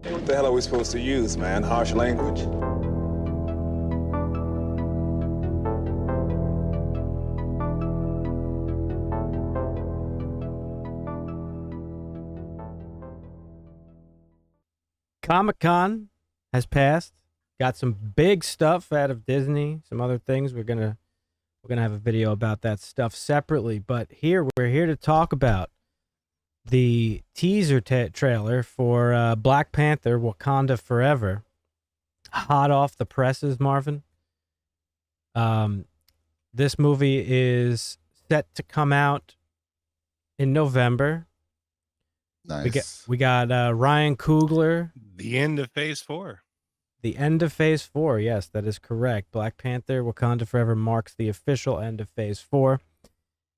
What the hell are we supposed to use, man? Harsh language? Comic-Con has passed. Got some big stuff out of Disney, some other things. We're gonna have a video about that stuff separately. But we're here to talk about the teaser trailer for Black Panther Wakanda Forever. Hot off the presses, Marvin. This movie is set to come out in November. Nice. We got Ryan Coogler. The end of Phase 4. The end of Phase 4, yes, that is correct. Black Panther Wakanda Forever marks the official end of Phase 4.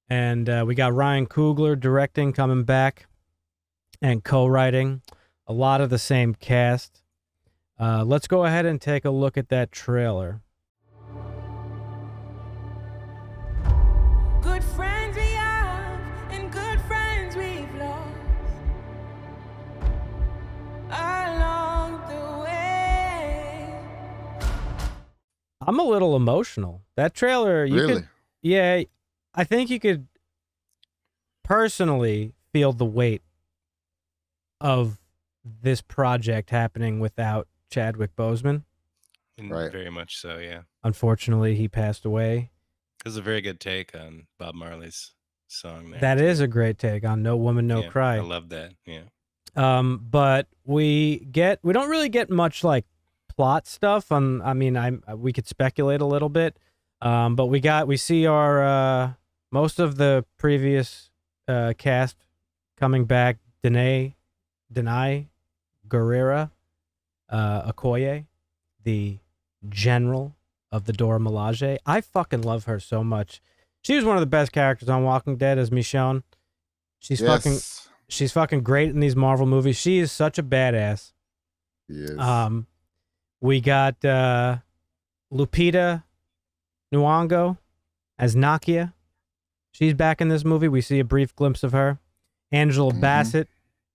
And we got Ryan Coogler directing, coming back, and co-writing. A lot of the same cast. Let's go ahead and take a look at that trailer. Good friends we have, and good friends we've lost along the way. I'm a little emotional. That trailer, yeah, I think you could personally feel the weight of this project happening without Chadwick Boseman. Right. Very much so, yeah. Unfortunately, he passed away. It was a very good take on Bob Marley's song there. That is a great take on No Woman, No Cry. I love that, yeah. But we don't really get much like plot stuff we could speculate a little bit. But we see our most of the previous cast coming back. Denai Guerrera Okoye, the general of the Dora Milaje. I fucking love her so much. She was one of the best characters on Walking Dead, as Michonne. She's fucking great in these Marvel movies. She is such a badass. Yes. We got Lupita Nyong'o as Nakia. She's back in this movie. We see a brief glimpse of her. Angela Bassett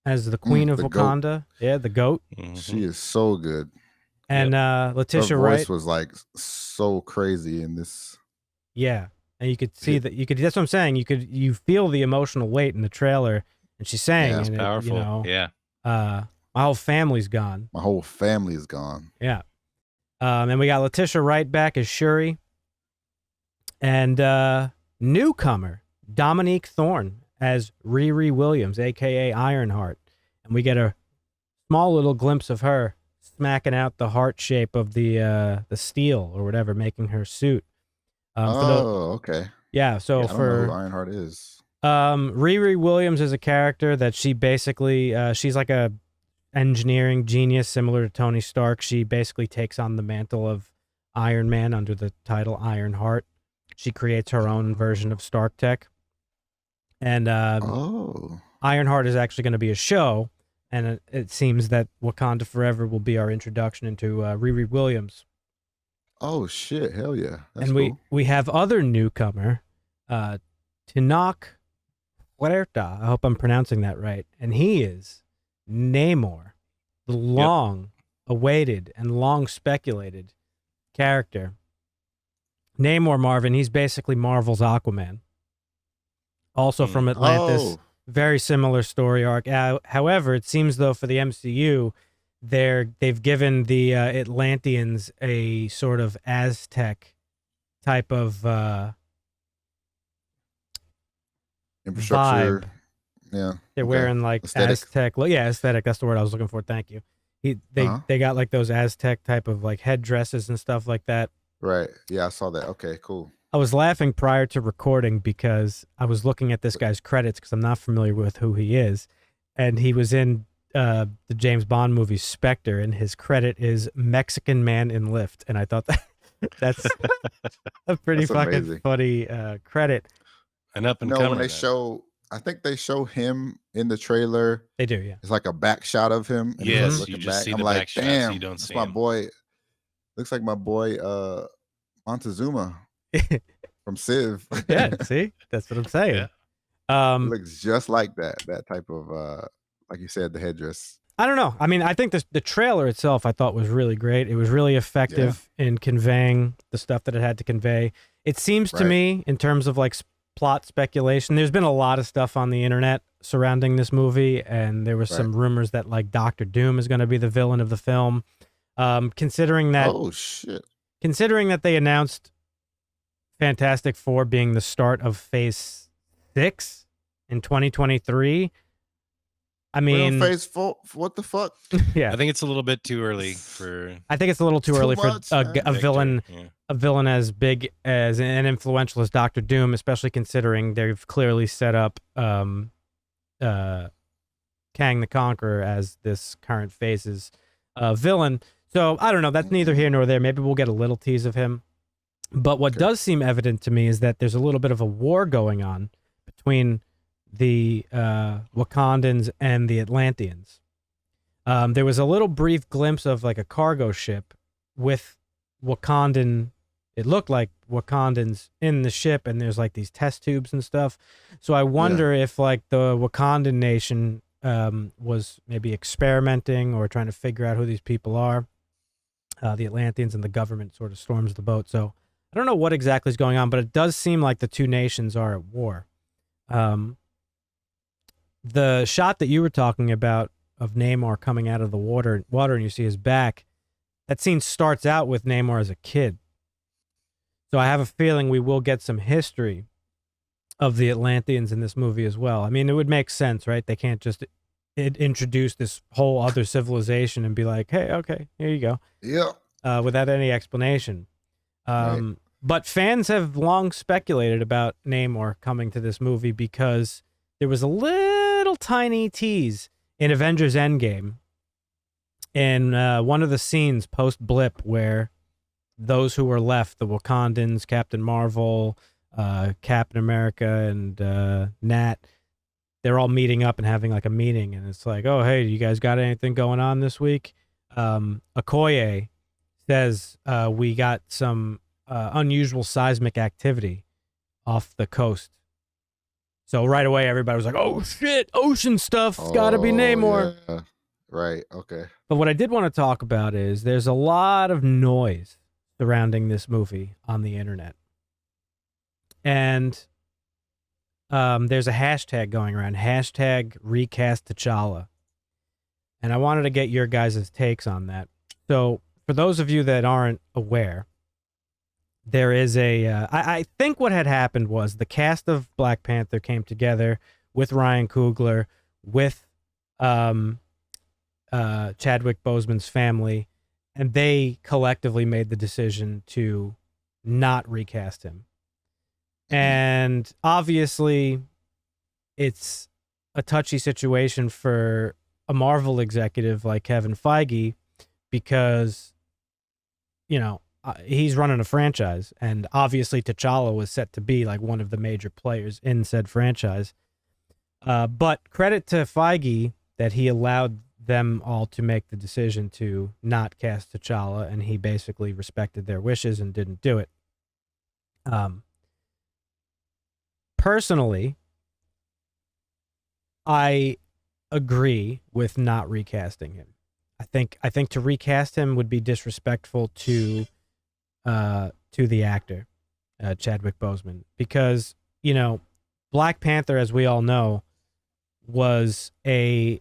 as the Queen of Wakanda. Goat. Yeah, the goat. She is so good. And Letitia Wright. Her voice was like so crazy in this. Yeah, and you could see that. That's what I'm saying. You feel the emotional weight in the trailer, and she's saying, it's powerful. My whole family's gone. My whole family is gone. Yeah. And we got Letitia Wright back as Shuri. And newcomer Dominique Thorne as Riri Williams, a.k.a. Ironheart. And we get a small little glimpse of her smacking out the heart shape of the steel or whatever, making her suit. Okay. Yeah, so I don't know who Ironheart is. Riri Williams is a character that she basically, she's like a engineering genius similar to Tony Stark. She basically takes on the mantle of Iron Man under the title Ironheart. She creates her own version of Stark Tech. And Ironheart is actually going to be a show, and it seems that Wakanda Forever will be our introduction into Riri Williams. Oh shit! Hell yeah! That's and cool. we have other newcomer, Tinoch Huerta. I hope I'm pronouncing that right. And he is Namor, the long-awaited and long-speculated character. Namor, Marvin, he's basically Marvel's Aquaman. Also from Atlantis. Very similar story arc. However, it seems though for the MCU, they've given the Atlanteans a sort of Aztec type of infrastructure. Vibe. Yeah, they're wearing like aesthetic. Aztec. Yeah, aesthetic. That's the word I was looking for. Thank you. They got like those Aztec type of like headdresses and stuff like that. Right. Yeah, I saw that. Okay, cool. I was laughing prior to recording because I was looking at this guy's credits because I'm not familiar with who he is. And he was in the James Bond movie Spectre, and his credit is Mexican Man in Lift. And I thought that's a pretty fucking funny credit. And up and coming. When they show, I think they show him in the trailer. They do, yeah. It's like a back shot of him. And yes, you just see the back shot, damn, so you don't see my him. boy. Looks like my boy Montezuma from Civ. Yeah, see? That's what I'm saying. It looks just like that type of, like you said, the headdress. I don't know. I mean, I think the trailer itself I thought was really great. It was really effective in conveying the stuff that it had to convey. It seems to Right. me, in terms of like plot speculation, there's been a lot of stuff on the internet surrounding this movie, and there was some rumors that like Doctor Doom is going to be the villain of the film. Considering that Oh shit. considering that they announced Fantastic Four being the start of Phase 6 in 2023, I We're on mean, phase 4. What the fuck? yeah, I think it's a little bit too early for I think it's a little too Too early much, for man. a villain, Yeah. a villain as big as and influential as Doctor Doom, especially considering they've clearly set up Kang the Conqueror as this current phase's villain. So I don't know. That's neither here nor there. Maybe we'll get a little tease of him. But what does seem evident to me is that there's a little bit of a war going on between the Wakandans and the Atlanteans. There was a little brief glimpse of like a cargo ship with Wakandan. It looked like Wakandans in the ship, and there's like these test tubes and stuff. So I wonder if like the Wakandan nation was maybe experimenting or trying to figure out who these people are. The Atlanteans and the government sort of storms the boat. So I don't know what exactly is going on, but it does seem like the two nations are at war. The shot that you were talking about of Namor coming out of the water and you see his back, that scene starts out with Namor as a kid. So I have a feeling we will get some history of the Atlanteans in this movie as well. I mean, it would make sense, right? They can't just introduce this whole other civilization and be like, hey, okay, here you go. Yeah. Without any explanation. Right. But fans have long speculated about Namor coming to this movie because there was a little tiny tease in Avengers Endgame in one of the scenes post-blip where those who were left, the Wakandans, Captain Marvel, Captain America, and Nat, they're all meeting up and having like a meeting. And it's like, oh, hey, you guys got anything going on this week? Okoye says we got some unusual seismic activity off the coast. So right away, everybody was like, oh, shit, ocean stuff. It's got to be Namor. Yeah. Right. Okay. But what I did want to talk about is there's a lot of noise surrounding this movie on the internet. And there's a hashtag going around, hashtag recast T'Challa. And I wanted to get your guys' takes on that. So for those of you that aren't aware, there is I think what had happened was the cast of Black Panther came together with Ryan Coogler, with Chadwick Boseman's family, and they collectively made the decision to not recast him. And obviously, it's a touchy situation for a Marvel executive like Kevin Feige because, you know, he's running a franchise, and obviously T'Challa was set to be like one of the major players in said franchise. But credit to Feige that he allowed them all to make the decision to not cast T'Challa, and he basically respected their wishes and didn't do it. Personally, I agree with not recasting him. I think to recast him would be disrespectful to the actor, Chadwick Boseman, because, you know, Black Panther, as we all know, was a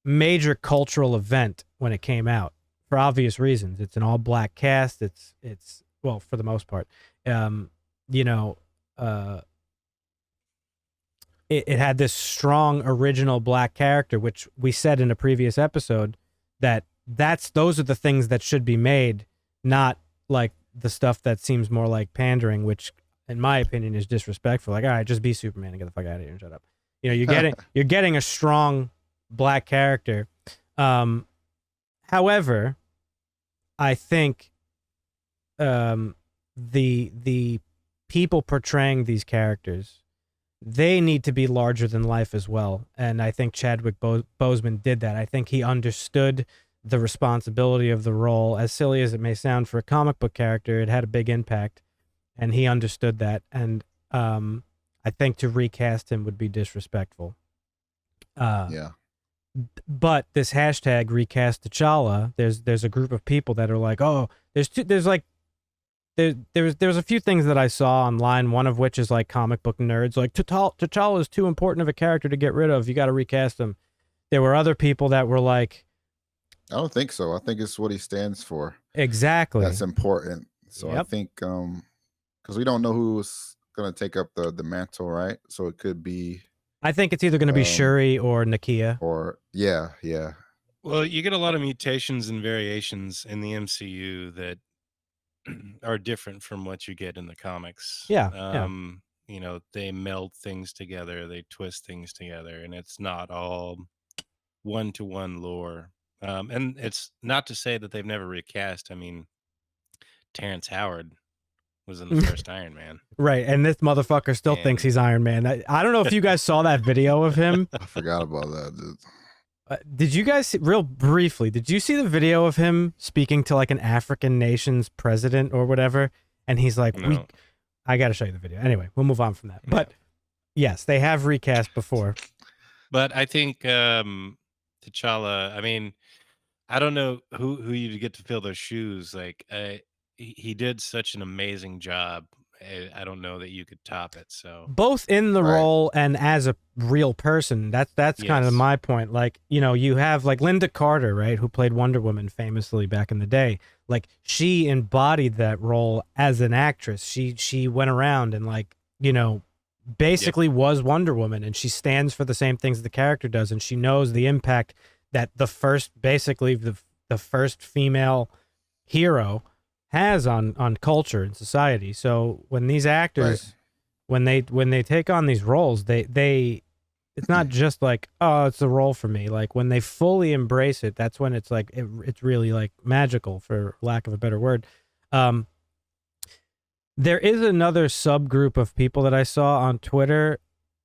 major cultural event when it came out for obvious reasons. It's an all black cast. It's well, for the most part, you know, it had this strong original black character, which we said in a previous episode those are the things that should be made, not like the stuff that seems more like pandering, which in my opinion is disrespectful. Like, all right, just be Superman and get the fuck out of here and shut up. You know, you're getting a strong black character. However, I think the people portraying these characters, they need to be larger than life as well. And I think Chadwick Boseman did that. I think he understood the responsibility of the role. As silly as it may sound for a comic book character, it had a big impact, and he understood that. And I think to recast him would be disrespectful. Yeah. But this hashtag recast T'Challa, there's a group of people that are like, oh, there was a few things that I saw online, one of which is like comic book nerds, like T'Challa is too important of a character to get rid of. You got to recast him. There were other people that were like, I don't think so. I think it's what he stands for. exactly. That's important. So I Yep. think because we don't know who's gonna take up the mantle, right? So it could be I think it's either going to be Um, Shuri or Nakia. or yeah. Well, you get a lot of mutations and variations in the MCU that are different from what you get in the comics. Yeah, You know, they meld things together, they twist things together, and it's not all one-to-one lore. And it's not to say that they've never recast. I mean, Terrence Howard was in the first Iron Man. Right. And this motherfucker still thinks And- he's Iron Man. I don't know if you guys saw that video of him. I forgot about that. Dude. Did you guys see, real briefly, did you see the video of him speaking to like an African nation's president or whatever? And he's like, No. I got to show you the video. Anyway, we'll move on from that. But yes, they have recast before. But I think T'Challa, I mean, I don't know who you get to fill those shoes. Like he did such an amazing job. I don't know that you could top it. So Both in the Right. role and as a real person. That's kind of Yes. my point. Like, you know, you have like Linda Carter, right, who played Wonder Woman famously back in the day. Like she embodied that role as an actress. She went around and like, you know, basically was Wonder Woman, and she stands for the same things the character does, and she knows the impact that the first female hero has on culture and society. So when these actors when they take on these roles, they it's not just like, oh, it's a role for me. Like when they fully embrace it, that's when it's like it's really like magical, for lack of a better word. There is another subgroup of people that I saw on Twitter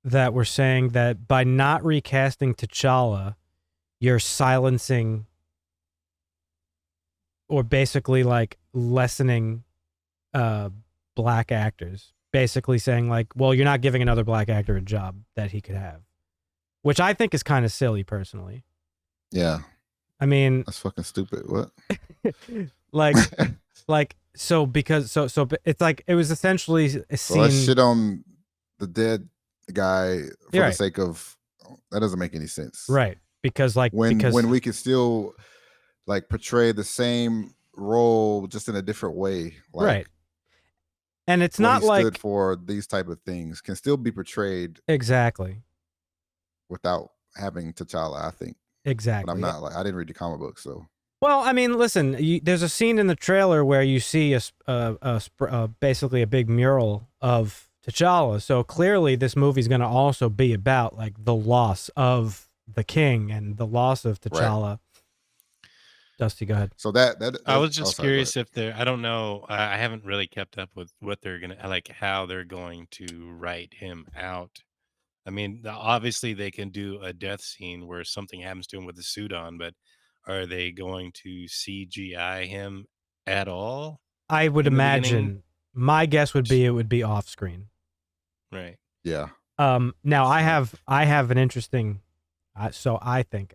that were saying that by not recasting T'Challa, you're silencing or basically like lessening black actors. Basically saying like, well, you're not giving another black actor a job that he could have, which I think is kind of silly personally. Yeah, I mean, that's fucking stupid. What? like so because so it's like it was essentially a So let's scene. shit on the dead guy for Right. the sake of that doesn't make any sense. Right. Because When we could still like portray the same role just in a different way. Like, right. And it's what not he like stood for these type of things can still be portrayed exactly. without having T'Challa, I think. Exactly. But I'm not like I didn't read the comic book, so Well, I mean, listen, there's a scene in the trailer where you see basically a big mural of T'Challa. So clearly this movie's going to also be about like the loss of the king and the loss of T'Challa. Dusty, go ahead. so that I was oh, just sorry, go curious ahead. if they're. I don't know. I haven't really kept up with what they're gonna like, how they're going to write him out. I mean, obviously they can do a death scene where something happens to him with the suit on, but are they going to CGI him at all? I would in the beginning? imagine my guess would be it would be off screen. Right. Yeah. Now I have an interesting, so I think,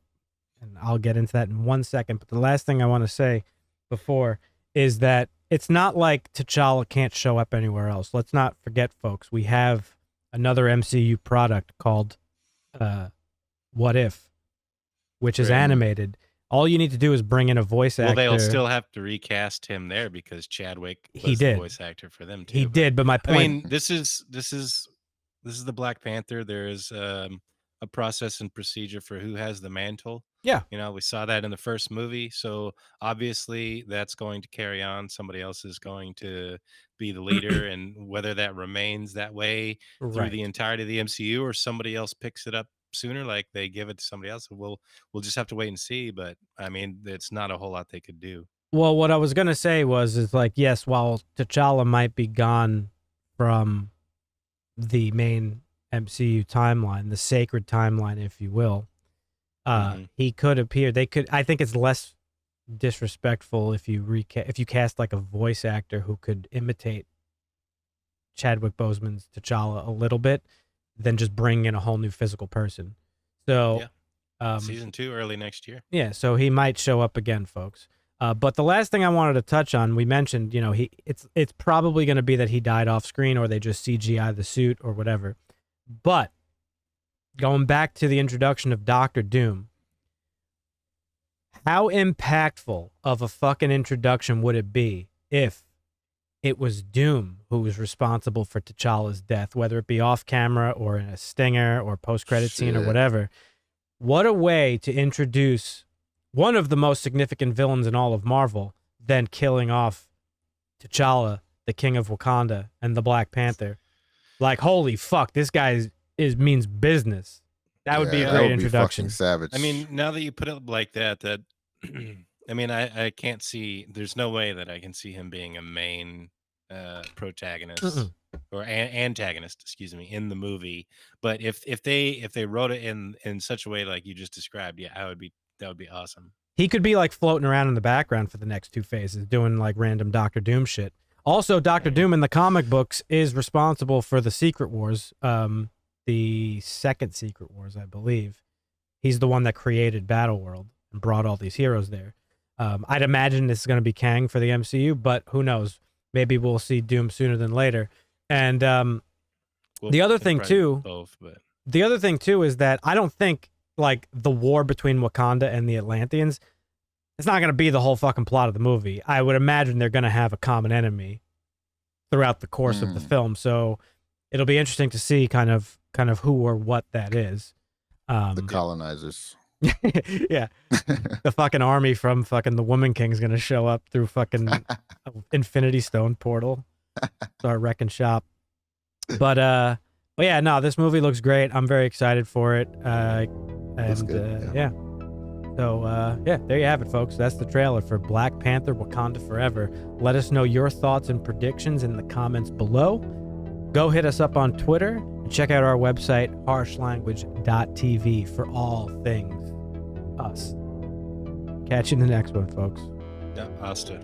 and I'll get into that in 1 second. But the last thing I want to say before is that it's not like T'Challa can't show up anywhere else. Let's not forget, folks. We have another MCU product called What If, which is Right. animated. All you need to do is bring in a voice Well, actor. they'll still have to recast him there because Chadwick was He the did. voice actor for them too. He did, but my I point. mean, this is the Black Panther. There is a process and procedure for who has the mantle. Yeah. You know, we saw that in the first movie, so obviously that's going to carry on. Somebody else is going to be the leader, and whether that remains that way through Right. the entirety of the MCU or somebody else picks it up sooner, like they give it to somebody else, we'll just have to wait and see. But I mean, it's not a whole lot they could do. Well, what I was gonna say is like, yes, while T'Challa might be gone from the main MCU timeline, the sacred timeline, if you will, he could appear. They could. I think it's less disrespectful if you cast like a voice actor who could imitate Chadwick Boseman's T'Challa a little bit, than just bring in a whole new physical person. So Yeah. Season 2 early next year. Yeah, so he might show up again, folks. But the last thing I wanted to touch on, we mentioned, it's probably going to be that he died off screen or they just CGI the suit or whatever. But going back to the introduction of Doctor Doom, how impactful of a fucking introduction would it be if it was Doom who was responsible for T'Challa's death, whether it be off camera or in a stinger or post-credit scene or Shit. whatever? What a way to introduce one of the most significant villains in all of Marvel, then killing off T'Challa, the King of Wakanda, and the Black Panther. Like, holy fuck, this guy means business. That would be a that great would be introduction. fucking savage. I mean, now that you put it like that, I mean, I can't see. There's no way that I can see him being a main protagonist or antagonist, excuse me, in the movie. But if they wrote it in such a way like you just described, yeah, that would be awesome. He could be like floating around in the background for the next 2 phases, doing like random Doctor Doom shit. Also, Doctor Doom in the comic books is responsible for the Secret Wars, the second Secret Wars, I believe. He's the one that created Battleworld and brought all these heroes there. I'd imagine this is going to be Kang for the MCU, but who knows? Maybe we'll see Doom sooner than later. And the other thing too, the other thing too is that I don't think like the war between Wakanda and the Atlanteans, it's not going to be the whole fucking plot of the movie. I would imagine they're going to have a common enemy throughout the course of the film. So it'll be interesting to see kind of who or what that is. The colonizers. Yeah. The fucking army from fucking the Woman King's going to show up through fucking Infinity Stone portal. Start wrecking shop. But yeah, no, this movie looks great. I'm very excited for it. Yeah. So, yeah, there you have it, folks. That's the trailer for Black Panther Wakanda Forever. Let us know your thoughts and predictions in the comments below. Go hit us up on Twitter and check out our website, harshlanguage.tv, for all things us. Catch you in the next one, folks. Yeah, Asta.